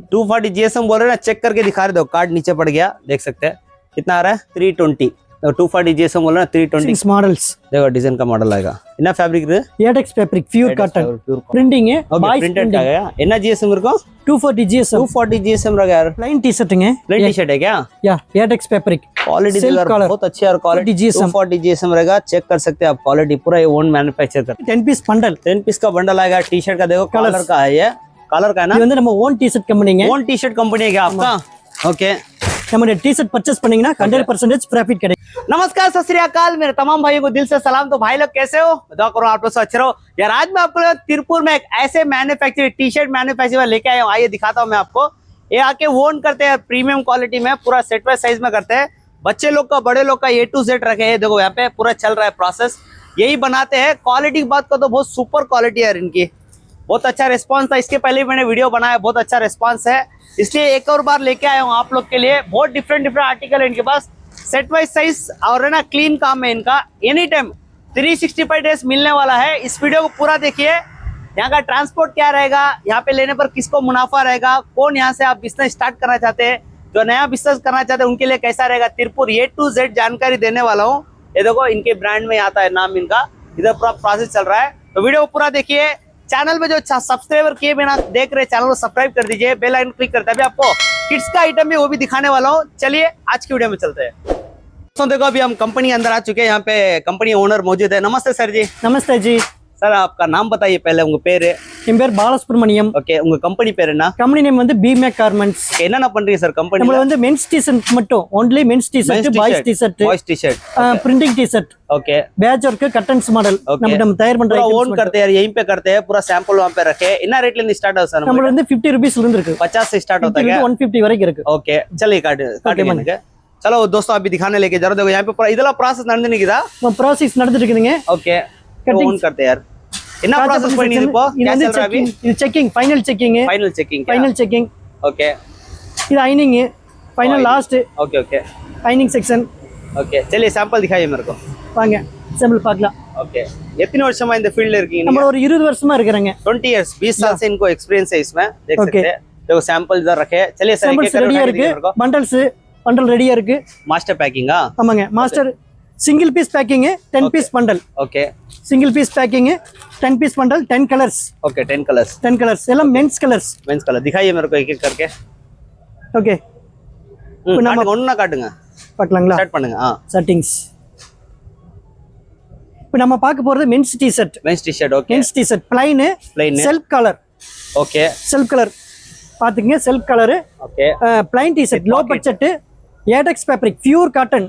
240 GSM बोल रहे हैं ना, चेक करके दिखा रहे, दो कार्ड नीचे पड़ गया, देख सकते हैं कितना आ रहा है 320। 240 GSM बोल रहे हैं 320 மாடல்ஸ் देखो डिजाइन का मॉडल आएगा। என்ன ஃபேப்ரிக் இது? ஏடெக்ஸ் fabric pure cotton printing boys printed आ गया। என்ன GSM இருக்கும்? 240 GSM 240 GSM रहा यार। प्लेन टी शर्टங்க प्लेन टी शर्ट है क्या? या ஏடெக்ஸ் ஃபேப்ரிக் क्वालिटी बहुत अच्छी है और क्वालिटी 240 GSM रहेगा, चेक कर सकते हैं आप क्वालिटी, पूरा ये ओन मैन्युफैक्चर कर। 10 पीस बंडल 10 पीस का बंडल आएगा। टी शर्ट का देखो कलर का है, ये कलर का है ना, இது வந்து நம்ம ஓன் टी शर्ट कंपनीங்க, ओन टी शर्ट कंपनी है क्या आपका? ओके, हमारे टी शर्ट परचेस பண்ணீங்கன்னா 100% प्रॉफिट करेंगे। नमस्कार, सत श्री अकाल, मेरे तमाम भाइयों को दिल से सलाम। तो भाई लोग कैसे हो? दुआ करो आप लोग से अच्छे रहो यार। आज मैं आपको तिरुपुर में एक ऐसे मैन्युफैक्चर टी शर्ट मैन्युफैक्चर लेके आया हूँ। आइए दिखाता हूँ मैं आपको। ये आके ओन करते हैं प्रीमियम क्वालिटी में, पूरा सेट वाइज साइज में करते हैं। बच्चे लोग का, बड़े लोग का A to Z रखे हैं। देखो यहाँ पे पूरा चल रहा है प्रोसेस, यही बनाते हैं। क्वालिटी की बात करो तो बहुत सुपर क्वालिटी है इनकी, बहुत अच्छा रिस्पांस था। इसके पहले भी मैंने वीडियो बनाया, बहुत अच्छा रिस्पांस है, इसलिए एक और बार लेके आया हूँ आप लोग के लिए। बहुत डिफरेंट आर्टिकल है इनके पास, सेट वाइज साइज और है ना क्लीन काम है इनका। एनी टाइम 365 डेज मिलने वाला है। इस वीडियो को पूरा देखिए। यहाँ का ट्रांसपोर्ट क्या रहेगा, यहाँ पे लेने पर किसको मुनाफा रहेगा, कौन यहाँ से आप बिजनेस स्टार्ट करना चाहते हैं, जो नया बिजनेस करना चाहते हैं उनके लिए कैसा रहेगा, तिरुपुर A to Z जानकारी देने वाला हूँ। ये देखो इनके ब्रांड में आता है नाम इनका, इधर पूरा प्रोसेस चल रहा है। तो वीडियो को पूरा देखिए। चैनल पे जो सब्सक्राइबर किए बिना देख रहे चैनल को सब्सक्राइब कर दीजिए, बेल आइकन क्लिक करते हैं। अभी आपको किड्स का आइटम भी वो भी दिखाने वाला हूँ। चलिए आज की वीडियो में चलते हैं। तो देखो अभी हम कंपनी अंदर आ चुके हैं, यहाँ पे कंपनी ओनर मौजूद है। नमस्ते सर जी। नमस्ते जी। सर आपका नाम बताइए पहले, उंग பேரு? என் பேர் பாலசுப்ரமணியம்। ஓகே, உங்க கம்பெனி பேர் என்ன? கம்பெனி நேம் வந்து B-Mac Garments। என்னென்ன பண்றீங்க சார் கம்பெனில? நம்ம வந்து மென்ஸ் டி-ஷர்ட் மட்டும், only men's T-shirt, boys T-shirt, boys T-shirt, printing T-shirt, okay, batch work, cottons model நம்ம தயார் பண்ற पूरा ओन करते हैं, यहीं पे करते हैं, पूरा सैंपल वहां पे रखे। என்ன ரேட்ல இருந்து ஸ்டார்ட் ஆகுது சார்? நம்ம வந்து 50 रुपीस இருந்து இருக்கு, 50 से स्टार्ट होता है, 150 வரைக்கும் இருக்கு। ओके, चलिए काटिए எனக்கு। चलो दोस्तों अभी दिखाने लेके जरा, देखो यहाँ पे पूरा இதெல்லாம் process நடந்து நிக்குதா? ப்ராசஸ் நடந்துட்டு இருக்குதுங்க। ओके, ओन करते हैं यार। என்ன process பண்ணிட்டு இப்போ? இது வந்து செக்கிங், இது checking, final checking, final checking. Okay, இது ஐனிங், final last. Okay okay, ஐனிங் section. Okay, चलिए सैंपल दिखाइए मेरे को। வாங்க सैंपल பார்க்கலாம்। ओके, எத்தனை வருஷமா இந்த ஃபீல்ட்ல இருக்கீங்க? நம்ம ஒரு 20 வருஷமா இருக்கறேங்க। 20 इयर्स, 20 साल से इनको एक्सपीरियंस है इसमें, देख सकते हैं। देखो सैंपल इधर रखे। चलिए सर एक एक ரெடியா இருக்கு, बंडल ரெடியா இருக்கு। மாஸ்டர் பேக்கிங்கா? ஆமாங்க, மாஸ்டர் सिंगल पीस पैकिंग है, 10 piece bundle. Okay, single piece packing है, 10 piece bundle, 10 colours. Okay, 10 colours, 10 colours एல்லாம் मेंस कलर्स। मेंस कलर दिखाइए मेरे को एक एक करके। ओके, இப்போ நம்ம ஒண்ணா காட்டுங்க, பார்க்கலாங்களா? ஸ்டார்ட் பண்ணுங்க। செட்டிங்ஸ்। இப்போ நம்ம பார்க்க போறது men's T shirt. Men's T shirt, okay, men's T shirt plain self colour. Okay, self colour பாத்துங்க, self colour. Okay, plain T shirt, low budget, ஏடெக்ஸ் fabric, pure cotton,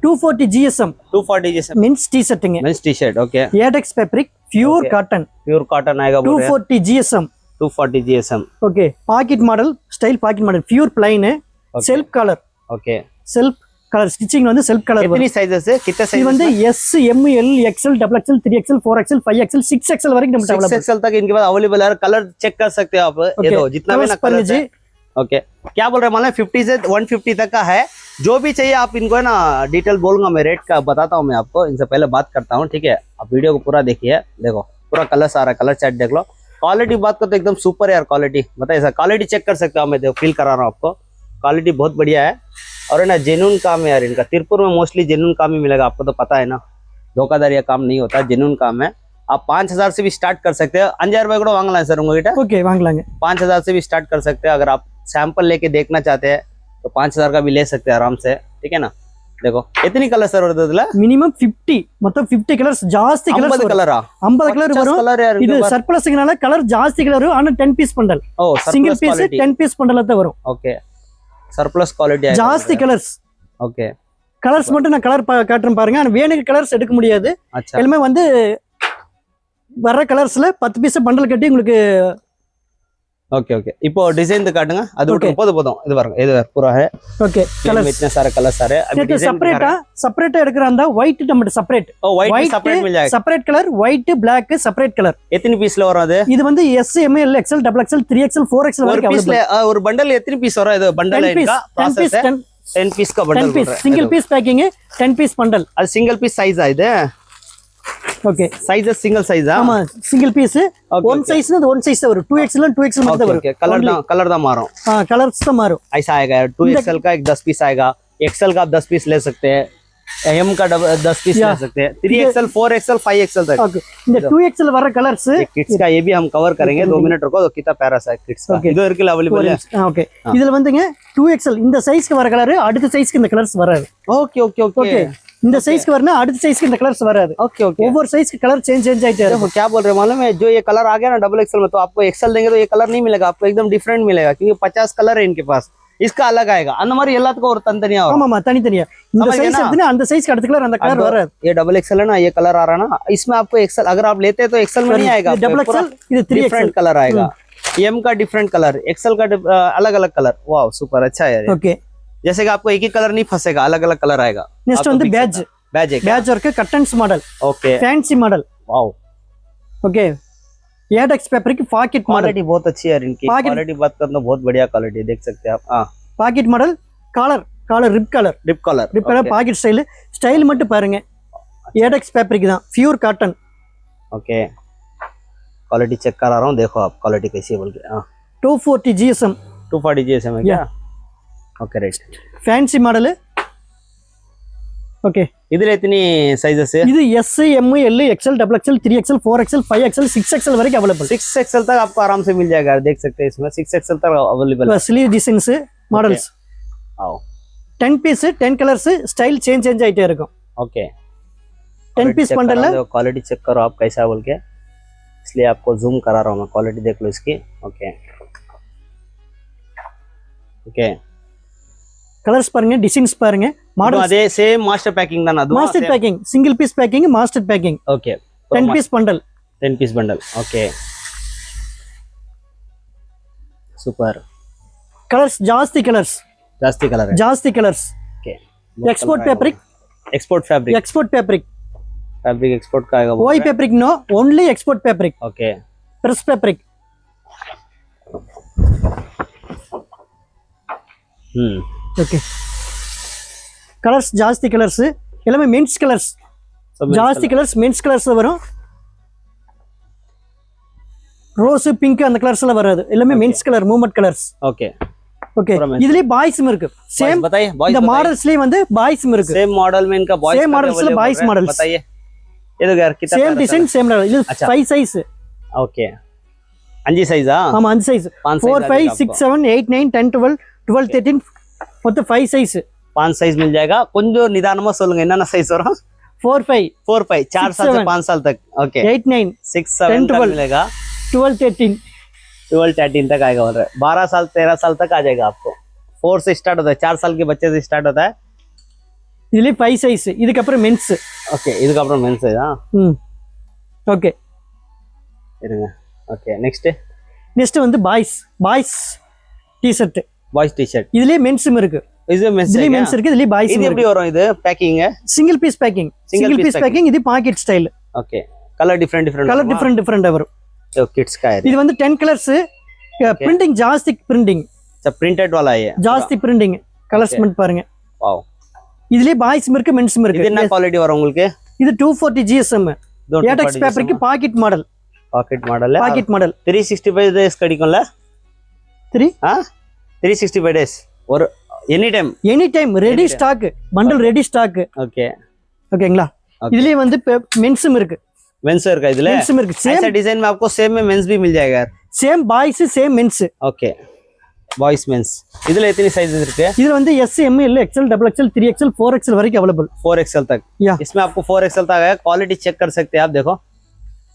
240 GSM, 240 GSM men's टी-शर्टங்க, मेंस टी-शर्ट। ओके, ஏடெக்ஸ் fabric, pure cotton, pure cotton आएगा, 240 GSM, 240 GSM। Okay, pocket model, style pocket model, pure plain, self colour. Okay, self colour stitching வந்து self colour. कितनी sizes है? कितने size? இது வந்து S, M, L, XL, XXL, 3XL, 4XL, 5XL, 6XL वரைக்கும் நம்ம available. 6XL तक इनके पास available है। कलर चेक कर सकते हो आप, ये दो जितना भी ना कलर है। ओके, क्या बोल रहे हैं, मतलब 50 से 150 तक का है। जो भी चाहिए आप इनको है ना डिटेल बोलूंगा मैं, रेट का बताता हूँ मैं आपको। इनसे पहले बात करता हूँ, ठीक है? आप वीडियो को पूरा देखिए। देखो पूरा कलर आ रहा है, कलर चार्ट देख लो। क्वालिटी बात करते एकदम सुपर है यार। क्वालिटी बताइए सर, क्वालिटी चेक कर सकते हो, मैं देखो फील करा रहा हूँ आपको। क्वालिटी बहुत बढ़िया है और है ना जेन्युइन काम है यार इनका। तिरुपुर में मोस्टली जेन्युइन काम ही मिलेगा, आपको तो पता है ना, धोखाधड़ी का काम नहीं होता, जेन्युइन काम है। आप 5000 से भी स्टार्ट कर सकते हैं। 5000 रुपये கூட வாங்கலாம் சார் உங்ககிட்ட? ओके, வாங்கலாங்க। 5000 से भी स्टार्ट कर सकते हैं। अगर आप सैंपल लेके देखना चाहते हैं तो 5000 का भी ले सकते हैं आराम से, ठीक है ना? देखो इतनी कलर सर வருதுல மினிமம் 50, மொத்தம் 50 கலர்ஸ், ஜாஸ்தி கலர்ஸ்। 50 கலரா? 50 கலர் வரும்। இது சர்ப்ளஸ்ங்கனால கலர் ஜாஸ்தி கலர் வரும், ஆனா 10 பீஸ் பண்டல்। ஓ, சிங்கிள் பீஸ் 10 பீஸ் பண்டல்ல தான் வரும்। ஓகே, சர்ப்ளஸ் குவாலிட்டி ஆ, ஜாஸ்தி கலர்ஸ்। ஓகே, கலர்ஸ் மட்டும் நான் கலர் காட்டுறேன் பாருங்க, ஆனா வேணுங்க கலர்ஸ் எடுக்க முடியாது। எல்லாமே வந்து வர கலர்ஸ்ல 10 பீஸ் பண்டல் கட்டி உங்களுக்கு। ओके ओके, இப்போ டிசைன் காட்டுங்க, அது போதும் இது பாருங்க, இது पूरा है। ओके, कलर्स इतने सारे कलर्स आ रहे हैं। अभी डिजाइन सेपरेट எடுக்கறதா ஒயிட் நம்ம செப்பரேட்। ओ व्हाइट सेपरेट मिल जाएगा, separate colour white black separate colour. எத்தனை பீஸ்ல வரும் அது? இது வந்து S, M, L, XL, XXL, 3XL, 4XL வரைக்கும் ஒரு பீஸ்ல ஒரு பண்டல் எத்தனை பீஸ் வரும்? இது பண்டல் का प्रोसेस है, 10 पीस का बंडल बोल रहे हैं। सिंगल पीस पैकिंग है, 10 पीस बंडल। அது सिंगल पीस साइज है இது। ஓகே साइजेस सिंगल साइज ஆமா சிங்கிள் பீஸ் ஒன் சைஸ்னா அது ஒன் சைஸ் தான் வரும் 2XL 2XL மட்டும் தான் ओके வரும் कलर दा मारो கலர்ஸ் தான் மாறும் ऐसा आएगा 2XL का एक 10 पीस आएगा XL का आप 10 पीस ले सकते हैं M का 10 पीस ले सकते हैं 3XL 4XL 5XL तक ஓகே இந்த 2XL வர கலர்ஸ் किड्स का ये भी हम कवर करेंगे 2 मिनट रुको तो कितना प्यारा सा किड्स का இது இருக்குல अवेलेबल है ஓகே இதுல வந்துங்க 2XL இந்த சைஸ்க்கு வர கலர் அடுத்த சைஸ்க்கு இந்த கலர்ஸ் வராது ओके ओके ओके இந்த சைஸ்க்கு வரனா அடுத்த சைஸ்க்கு இந்த கலர்ஸ் வராது ओके ओके ஒவ்வொரு சைஸ்க்கு கலர் சேஞ்ச் ஆயிட்டே देखो இருக்கும் क्या बोल रहे हैं मालूम है जो ये कलर आ गया ना डबल एक्सएल में तो आपको एक्सएल देंगे तो ये कलर नहीं मिलेगा आपको एकदम डिफरेंट मिलेगा क्योंकि 50 कलर है इनके पास इसका अलग आएगा அந்த மாதிரி எல்லாத்துக்கும் ஒரு தனித்தனியா வரும் ஆமாமா தனித்தனியா இந்த சைஸ் எடுத்தீங்கன்னா அந்த சைஸ்க்கு அடுத்த கலர் அந்த கலர் வராது ये डबल एक्सएल है ना ये कलर आ रहा है ना इसमें आपको एक्सएल अगर आप लेते हैं तो एक्सएल में नहीं आएगा डबल एक्सएल இது 3XL डिफरेंट कलर आएगा एम का डिफरेंट कलर एक्सएल का अलग अलग कलर वाओ सुपर अच्छा है यार ஓகே जैसे कि आपको एक ही कलर नहीं फंसेगा अलग अलग कलर आएगा நெக்ஸ்ட் வந்து பேட்ஜ் बैज है பேட்ஜ் இருக்கு கட்டன்ஸ் model okay fancy model wow okay ஏடெக்ஸ் பேப்பர் की பாக்கெட் மாடல் क्वालिटी बहुत अच्छी है यार इनकी क्वालिटी बात करना बहुत बढ़िया क्वालिटी देख सकते हैं आप हां pocket model collar rib colour dip colour pocket style மட்டும் பாருங்க ஏடெக்ஸ் பேப்பருக்கு தான் pure cotton okay quality check करा रहा हूं देखो आप क्वालिटी कैसी है बोल के हां 240 GSM 240 GSM है क्या okay right fancy model okay இதுல எத்தனை சைजेस है இது S M L XL double XL 3XL 4XL 5XL 6XL वரைக்கும் अवेलेबल 6XL तक आपको आराम से मिल जाएगा देख सकते हैं इसमें 6XL तक अवेलेबल है ஸ்லீவ் டிசைன்ஸ் மாடல்ஸ் आओ 10 पीस 10 कलर्स स्टाइल चेंज ஆயிட்டே இருக்கும் ओके 10 पीस बंडल है क्वालिटी चेक करो आप कैसा बोल के इसलिए आपको जूम करा रहा हूं मैं क्वालिटी देख लो इसकी ओके ओके கலர்ஸ் பாருங்க டிசைன்ஸ் பாருங்க மாடல் அதே சேம் மாஸ்டர் பேக்கிங் தான் அது master packing single piece packing master packing okay 10 piece bundle 10 piece bundle okay super colours ಜಾಸ್ತಿ ಕಲರ್ಸ್ ಜಾಸ್ತಿ colours okay export fabric export fabric export का आएगा ओई fabric no only export fabric okay press fabric okay colours ಜಾಸ್ತಿ colours ಎಲ್ಲமே men's colours ಜಾಸ್ತಿ colours men's colours வரும் rose pink அந்த கலர்ஸ் எல்லாம் வராது எல்லாமே men's colour movement colours okay okay இதுலயே பாய்ஸ்ம் இருக்கு சேம் बताइए இந்த மாடல்ஸ்லயே வந்து பாய்ஸ்ம் இருக்கு सेम मॉडल में इनका बॉयज सेम मॉडल्स बाईस मॉडल्स बताइए ये तो यार कितना सेम डिजाइन सेम मॉडल இது 5 சைஸ் ओके अंजी साइज ஆமா 5 சைஸ் 4 5 6 7 8 9 10 12 12 13 மொத்தம் 5 சைஸ் 5 साइज मिल जाएगा கொஞ்சம் நிதானமா சொல்லுங்க என்னென்ன சைஸ் வரும் 4 5 4 साल से 5 साल तक ओके 8 9 6 7 तक मिलेगा 12 13 12 13 तक आएगा बोल रहे 12 साल 13 साल तक आ जाएगा आपको 4 से स्टार्ट होता है 4 साल के बच्चे से स्टार्ट होता है இதுல 5 சைஸ் இதுக்கு அப்புறம் மென்ஸ் ஓகே இதுக்கு அப்புறம் மென்ஸ் ஆ ஓகே இருங்க ஓகே நெக்ஸ்ட் வந்து பாய்ஸ் டி-ஷர்ட் பாய்ஸ் டி-ஷர்ட் இதுலயே மென்ஸும் இருக்கு இது மென்ஸ் இருக்கு இதுலயே பாய்ஸ் இது எப்படி வரும் இது பேக்கிங் சிங்கிள் பீஸ் பேக்கிங் இது pocket style okay colour different வரும் तो किड्स का है இது வந்து 10 कलर्स प्रिंटिंग जास्ती प्रिंटिंग अच्छा प्रिंटेड वाला है जास्ती प्रिंटिंग कलर्स मत பாருங்க वाओ இதுலயே பாய்ஸ்ம் இருக்கு மென்ஸ்ம் இருக்கு இது என்ன குவாலிட்டி வரும் உங்களுக்கு இது 240 GSM ஏடெக்ஸ் பேப்பருக்கு pocket model pocket model 365 days கிடைக்கும்ல 3 365 டேஸ் ஒரு any time ready stock bundle ready stock ஓகேங்களா இதுலயே வந்து மென்ஸ்ம் இருக்கு मेंस का इधर ऐसा डिजाइन में आपको सेम में मेंस भी मिल जाएगा same boys same men's okay boys men's इधर इतनी साइजेस இருக்கு இதுல வந்து S M L XL double XL 3XL 4XL वரைக்கும் अवेलेबल 4XL तक इसमें आपको 4XL तक है क्वालिटी चेक कर सकते हैं आप देखो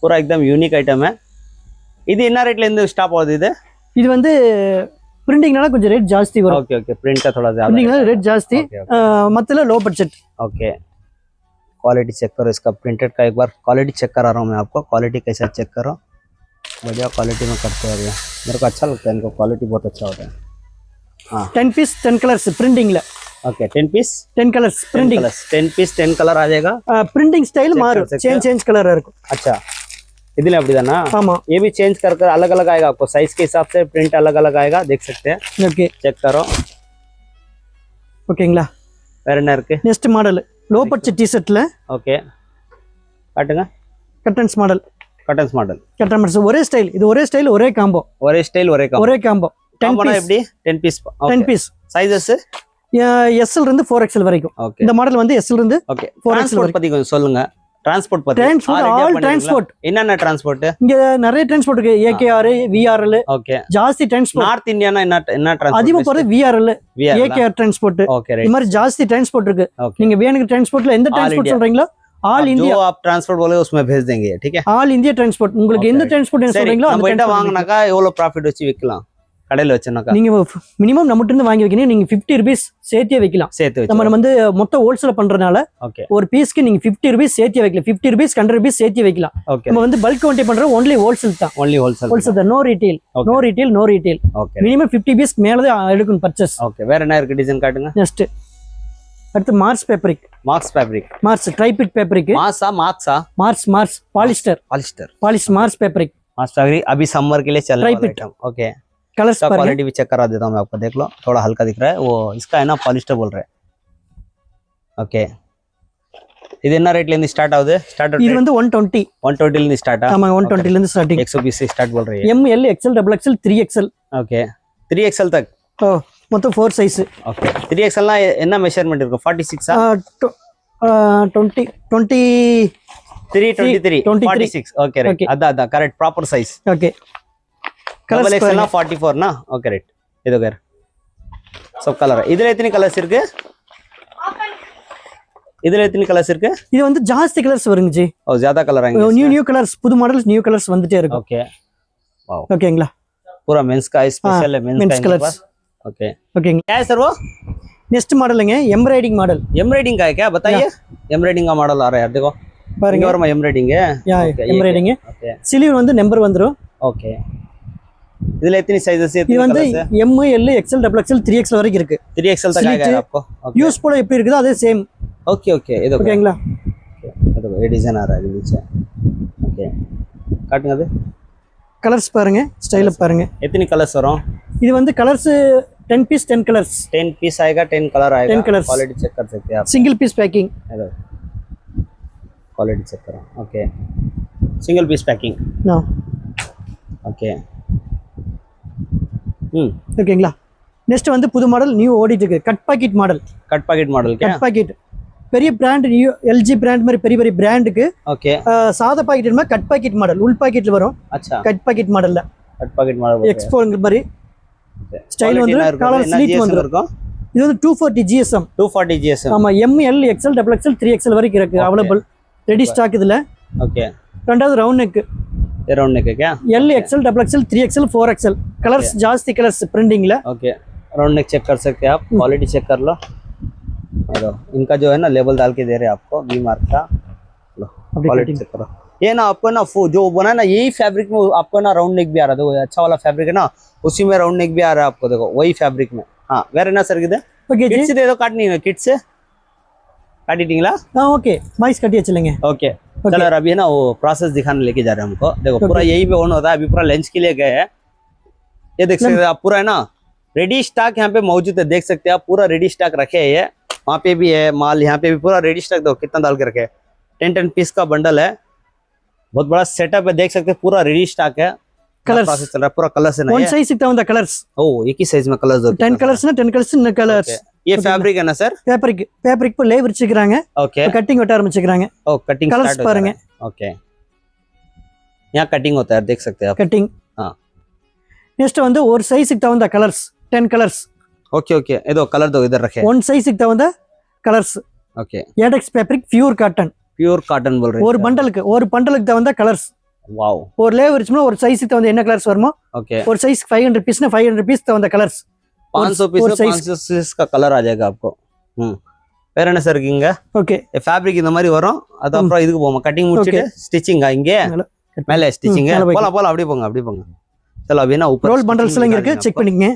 पूरा एकदम यूनिक आइटम है இது என்ன ரேட்ல இருந்து ஸ்டாப் ஆகுது இது வந்து प्रिंटिंगனால கொஞ்சம் ரேட் ಜಾಸ್ತಿ வரும் ओके प्रिंट का थोड़ा ज्यादा प्रिंटिंगனால ரேட் ಜಾಸ್ತಿ மத்தல low budget okay quality check करो इसका प्रिंटेड का एक बार क्वालिटी चेक करा रहा हूँ मैं आपको क्वालिटी कैसा चेक करो बढ़िया क्वालिटी में करते हैं भैया मेरे को अच्छा लगता है इनको क्वालिटी बहुत अच्छा होता है हाँ 10 पीस 10 कलर्स प्रिंटिंग ला okay 10 piece 10 colours printing 10 piece 10 colour आ जाएगा प्रिंटिंग स्टाइल मारो चेंज कलर இருக்கும் अच्छा इधर அப்படிதானா ஆமா ये भी चेंज कर अलग अलग आएगा आपको साइज के हिसाब से प्रिंट अलग अलग आएगा देख सकते हैं ओके चेक करो ஓகேங்களா வேற என்ன இருக்கு next model low budget T-shirt ல ओके काटूंगा cottons model. Cottons model. Cotton model ஒரே ஸ்டைல். இது ஒரே ஸ்டைல் ஒரே காம்போ. ஒரே ஸ்டைல் ஒரே காம்போ. ஒரே காம்போ. 10 பீஸ் எப்படி 10 பீஸ். 10 பீஸ். சைஸஸ் SL இருந்து 4XL வரைக்கும். இந்த மாடல் வந்து SL இருந்து 4XL வரைக்கும். பத்தி கொஞ்சம் சொல்லுங்க. டிரான்ஸ்போர்ட் பத்தி. All transport. என்னென்ன டிரான்ஸ்போர்ட்? இங்க நிறைய டிரான்ஸ்போர்ட் இருக்கு. AKR, VRL. ஓகே. ஜாஸ்தி டிரான்ஸ்போர்ட். நார்த் இந்தியானா என்ன டிரான்ஸ்போர்ட்? அதிகமா போறது VRL, AKR டிரான்ஸ்போர்ட். ஓகே. இந்த மாதிரி ஜாஸ்தி டிரான்ஸ்போர்ட் இருக்கு. நீங்க வேணுங்க டிரான்ஸ்போர்ட்ல எந்த டிரான்ஸ்போர்ட் சொல்றீங்களோ ஆல் இந்தியா जो आप ट्रांसपोर्ट बोले उसमें भेज देंगे. ठीक है. All India transport. உங்களுக்கு எந்த டிரான்ஸ்போர்ட் சொல்றீங்களோ அந்த நம்ம வாங்குனாக்கா எவ்வளவு ப்ராஃபிட் வச்சு விக்கலாம்? கடையில வச்சனாக்கா நீங்க மினிமம் நம்மகிட்ட இருந்து வாங்கி வைக்கணும். நீங்க 50 ரூபீஸ் சேர்த்தே வைக்கலாம். நம்ம வந்து மொத்த ஹோல்சேல் பண்றதுனால ஒரு பீஸ்க்கு நீங்க 50 ரூபீஸ் சேர்த்தே வைக்கலாம். 50 ரூபீஸ் 100 ரூபீஸ் சேர்த்தே வைக்கலாம். நம்ம வந்து பல்க் குவான்டிட்டி பண்றோம். ஒன்லி ஹோல்சேல் தான். Only wholesale. ஹோல்சேல் தான். No retail. No retail. No retail. Okay. Minimum 50 piece மேல தான் எடுக்கணும் பர்ச்சேஸ். ஓகே. வேற என்ன இருக்கு டிசைன் காட்டுங்க. நெக்ஸ்ட் அடுத்து Mars fabric. Mars fabric. Mars ட்ரைபிட் fabric. Mars polyester. Mars fabric अभी समर के लिए चल रहा है. ओके. कलर्स का क्वालिटी भी चेक करा देता हूँ मैं आपको. देख लो थोड़ा हल्का दिख रहा है. वो इसका है ना पॉलिस्टर बोल रहे हैं. ओके. இது என்ன ரேட்ல இருந்து ஸ்டார்ட் ஆகுது? இது வந்து 120 ல இருந்து ஸ்டார்ட் ஆகுது. ஆமா 120 ல இருந்து ஸ்டார்டிங். 120 से स्टार्ट बोल रही है. M L XL XXL 3XL. Okay. 3XL तक. ஓ மொத்தம் 4 சைஸ். ஓகே. 3XL னா என்ன மெஷர்மென்ட் இருக்கும்? 46 ஆ? 20 23 46. Okay right. அத correct proper size. Okay. Colours XL 44 ना. Okay right. இது வேற सब कलर है. இதுல எத்தனை கலர்ஸ் இருக்கு? இதுல எத்தனை கலர்ஸ் இருக்கு? இது வந்து ஜாஸ்தி கலர்ஸ் வருங்க ஜி. ஓ ज्यादा कलर आएंगे. நியூ கலர்ஸ் புது மாடல்ஸ் நியூ கலர்ஸ் வந்துட்டே இருக்கும். ओके. वाओ. ஓகேங்களா? पूरा मेंस का स्पेशल है. Men's colours. ओके. ओकेங்க. क्या है सर वो? नेक्स्ट मॉडल है एम्ब्रॉयडिंग मॉडल. एम्ब्रॉयडिंग का है क्या? बताइए. एम्ब्रॉयडिंग का मॉडल आ रहा है यार. देखो பாருங்க. और में एम्ब्रॉयडिंग है. एम्ब्रॉयडिंग है. ओके. स्लीव வந்து நம்பர் வந்துரும். ओके. இதுல எத்தனை சைஸஸ் இது வந்து M L XL XXL 3XL வரைக்கும் இருக்கு. 3XL तक आएगा आपको. यूज போல எப்படி இருக்குதோ அதே சேம். Okay okay. இது ஓகேங்களா? देखो ये डिजाइन आ रहा है नीचे. ओके. काटूंगा दे. கலர்ஸ் பாருங்க. ஸ்டைல் பாருங்க. எத்தனை கலர்ஸ் வரும்? இது வந்து கலர்ஸ் 10 पीस 10 कलर्स. 10 पीस आएगा 10 कलर आएगा. 10 कलर्स. क्वालिटी चेक कर सकते हैं आप. Single piece packing. Quality check करो. Okay. Single piece packing. No. Okay. ஓகேங்களா? நெக்ஸ்ட் வந்து புது மாடல் நியூ ஓடிட்டு இருக்கு. Cut pocket model. Cut pocket model क्या? கட் பாக்கெட் பெரிய பிராண்ட் நியூ LG பிராண்ட் மாதிரி பெரிய பெரிய பிராண்டுக்கு ओके. சாதா பாக்கெட் இல்ல கட் பாக்கெட் மாடல் உள் பாக்கெட்ல வரும். अच्छा. கட் பாக்கெட் மாடல்ல कट पैकेट मॉडल எக்ஸ்போங்கிற மாதிரி ஸ்டைல் வந்து கலர் ஸ்லீட் வந்துரும். இது வந்து 240 GSM. 240 GSM. ஆமா M L XL XXL 3XL வரைக்கும் இருக்கு அவேலபிள். ரெடி ஸ்டாக் இதுல. ओके. ரெண்டாவது ரவுண்ட் நெக். ये राउंड नेक है क्या? L XL XXL 3XL 4XL colours जास्ती कलर्स प्रिंटिंग ला. ओके. राउंड नेक चेक कर सकते हैं आप. क्वालिटी चेक कर लो. हेलो इनका जो है ना लेबल डाल के दे रहे हैं आपको वी मार्क का. लो क्वालिटी चेक करो. ये ना आपको ना जो बना ना यही फैब्रिक में आपको ना राउंड नेक भी आ रहा है. देखो अच्छा वाला फैब्रिक है ना उसी में राउंड नेक भी आ रहा है आपको. देखो वही फैब्रिक में. हाँ वेर ना सर किधर? ओके किड्स दे दो. काटनी है किड्स काटिटिंगला. हाँ ओके माइस कटिए चलेंगे. ओके. चलो अभी है ना वो प्रोसेस दिखाने लेके जा रहे हैं हमको. देखो पूरा यही पे ऑन होता है. अभी पूरा लंच के लिए गए हैं. ये देख सकते हैं आप पूरा है ना रेडी स्टॉक यहाँ पे मौजूद है. देख सकते हैं आप पूरा रेडी स्टॉक रखे है. वहाँ पे भी है माल. यहाँ पे भी पूरा रेडी स्टॉक. देखो कितना डाल के रखे है. 10 पीस का बंडल है. बहुत बड़ा सेटअप है. देख सकते हैं पूरा रेडी स्टॉक है. कलर्स प्रोसेस चल रहा है पूरा. कलर से वन साइज सिक्ता होता कलर्स. ओ एक ही साइज में कलर्स होते हैं. 10 कलर्स ना 10 कलर्स ना कलर्स. ये फैब्रिक है ना सर? फैब्रिक पे लेव வச்சிருக்காங்க. ओके. कटिंग வெட்ட ஆரம்பிச்சிருக்காங்க. ओ कटिंग कलर्स பாருங்க. ओके. यहाँ कटिंग होता है देख सकते हैं आप. कटिंग. हाँ. नेक्स्ट வந்து ஒரு சைஸ்க்கு தகுந்த கலர்ஸ் 10 கலர்ஸ். Okay okay. ये दो कलर दो इधर रखे. वन சைஸ்க்கு தகுந்த கலர்ஸ். ओके. ஏடெக்ஸ் fabric pure cotton. Pure cotton बोल रहे हैं. ஒரு பண்டலுக்கு தகுந்த கலர்ஸ். वाओ. ஒரு லேவ் இருந்துச்சுனா ஒரு சைஸ்க்கு தகுந்த என்ன கலர்ஸ் வருமோ. ओके. ஒரு சைஸ் 500 पीसனா 500 पीस தகுந்த கலர்ஸ். 500 पीस में 500 पीस का कलर आ जाएगा आपको. வேற என்ன சார் இருக்கீங்க? ஓகே. ஃபேப்ரிக் இந்த மாதிரி வரும். அது அப்புறம் இதுக்கு போவோம். கட்டிங் முடிச்சிட்டு ஸ்டிச்சிங் இங்க மேலே ஸ்டிச்சிங். போலாம் அப்படியே போங்க. चलो अभी ना ऊपर रोल बंडल्स எல்லாம் இருக்கு. செக் பண்ணிக்கங்க.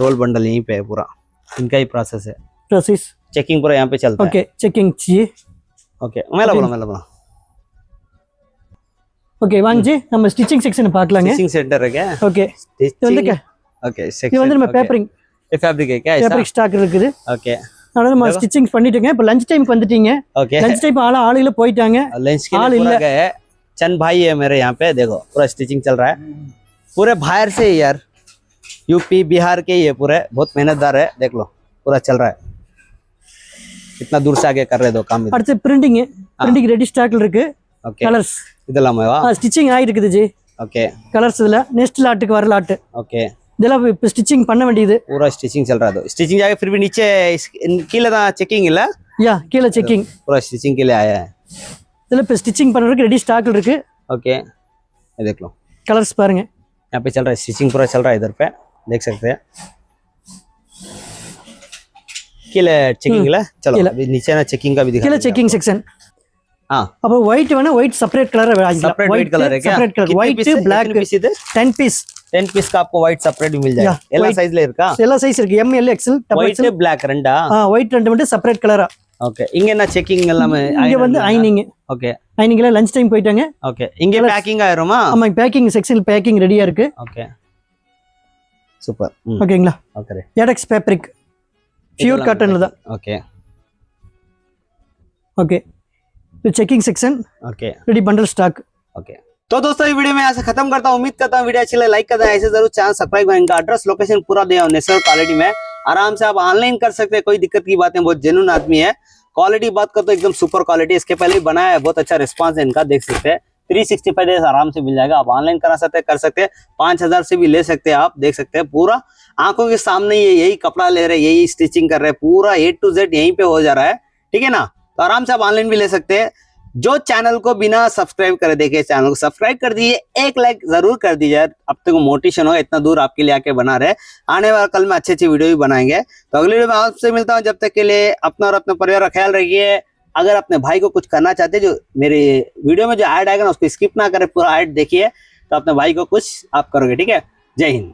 रोल बंडल यहीं पे है पूरा. इनका ही प्रोसेस है. प्रोसेस चेकिंग पूरा यहाँ पे चलता है. ओके चेकिंग चाहिए. ओके மேல போலாம். ஓகே வாங்க ஜி நம்ம ஸ்டிச்சிங் செக்ஷன் பார்க்கலாங்க. स्टिचिंग सेंटर है क्या? ओके. இது வந்து ओके இது सेक्शन. வந்து நம்ம பேப்பரிங். ये फैब्रिक है क्या? ஃபேப்ரிக் ஸ்டாக் இருக்குது. ओके. அதனால நம்ம ஸ்டிச்சிங் பண்ணிட்டேங்க. இப்போ லஞ்ச் டைம்க்கு வந்துட்டீங்க. ओके. லஞ்ச் டைம் ஆளுகள போயிட்டாங்க. लंच के लिए पूरा गए. चंद भाई है मेरे यहाँ पे, देखो पूरा स्टिचिंग चल रहा है, पूरे बाहर से ही यार, यूपी बिहार के ही है पूरे, बहुत मेहनतदार है, देख लो पूरा चल रहा है, इतना दूर से आके कर रहे दो काम। அடுத்து பிரிண்டிங் ரெடி ஸ்டாக்ல இருக்கு. ஓகே கலர்ஸ் இதெல்லாம் ஸ்டிச்சிங் ஆயிருக்குது ஜி. ஓகே கலர்ஸ் இதுல நெக்ஸ்ட் லாட்டுக்கு வர லாட். ஓகே இதெல்லாம் இப்போ ஸ்டிச்சிங் பண்ண வேண்டியது. पूरा स्टिचिंग चल रहा है, स्टिचिंग जाके फिर भी नीचे கீழே தான் செக்கிங் இல்ல? யா கீழே செக்கிங். पूरा स्टिचिंग के लिए आया है. இதெல்லாம் இப்போ ஸ்டிச்சிங் பண்றதுக்கு ரெடி ஸ்டாக்ல இருக்கு. ओके ये देख लो कलर्स பாருங்க. यहाँ पे चल रहा है स्टिचिंग, पूरा चल रहा है, इधर पे देख सकते हैं. கீழே செக்கிங் இல்ல? चलो अभी नीचे ना चेकिंग का भी दिखा. கீழே செக்கிங் செக்ஷன். हां अब व्हाइट வேணா व्हाइट सेपरेट कलर है. सेपरेट व्हाइट कलर है क्या? Separate colour white black piece इधर 10 पीस 10 पीस का आपको व्हाइट सेपरेट भी मिल जाएगा. எல்லா சைஸ்ல இருக்கா? எல்லா சைஸ் இருக்கு. M L XL double white black ரெண்டா? व्हाइट ரெண்டு மட்டும் செப்பரேட் கலரா. ஓகே இங்க என்ன செக்கிங் எல்லாமே? இங்க வந்து ஐனிங். ஓகே ஐனிங்ல லஞ்ச் டைம் போயிட்டாங்க. ஓகே இங்க பேக்கிங் ஆயிருமா? ஆமா பேக்கிங் செக்ஷன் பேக்கிங் ரெடியா இருக்கு. Okay super. ஓகேங்களா? ஓகே எடெக்ஸ் ஃபேப்ரிக் பியூர் காட்டன்ல தான். ஓகே ओके तो checking section. Okay ready bundle stock. Okay तो दोस्तों ये वीडियो में यहाँ से खत्म करता हूँ. उम्मीद करता हूँ वीडियो अच्छी लगे, लाइक करना, ऐसे जरूर चैनल सब्सक्राइब करें. इनका एड्रेस लोकेशन पूरा दिया है नेचुरल क्वालिटी में, आराम से आप ऑनलाइन कर सकते हैं, कोई दिक्कत की बात नहीं. बहुत जेन्युइन आदमी है. क्वालिटी बात करते एकदम सुपर क्वालिटी. इसके पहले भी बनाया है, बहुत अच्छा रिस्पॉन्स है इनका, देख सकते हैं. 365 डेज आराम से मिल जाएगा. आप ऑनलाइन करा सकते हैं, कर सकते हैं. 5000 से भी ले सकते हैं आप, देख सकते हैं. पूरा आंखों के सामने ये यही कपड़ा ले रहे, यही स्टिचिंग कर रहे हैं, पूरा A to Z यहीं पे हो जा रहा है. ठीक है ना? तो आराम से आप ऑनलाइन भी ले सकते हैं. जो चैनल को बिना सब्सक्राइब करे देखे, चैनल को सब्सक्राइब कर दीजिए, एक लाइक जरूर कर दीजिए. अब तक मोटिवेशन हो, इतना दूर आपके लिए आके बना रहे. आने वाला कल में अच्छी अच्छी वीडियो भी बनाएंगे. तो अगली वीडियो में आपसे मिलता हूँ. जब तक के लिए अपना और अपने परिवार का ख्याल रखिए. अगर अपने भाई को कुछ करना चाहते हैं, जो मेरे वीडियो में जो ऐड आएगा ना उसको स्किप ना करें, पूरा ऐड देखिए, तो अपने भाई को कुछ आप करोगे. ठीक है? जय हिंद.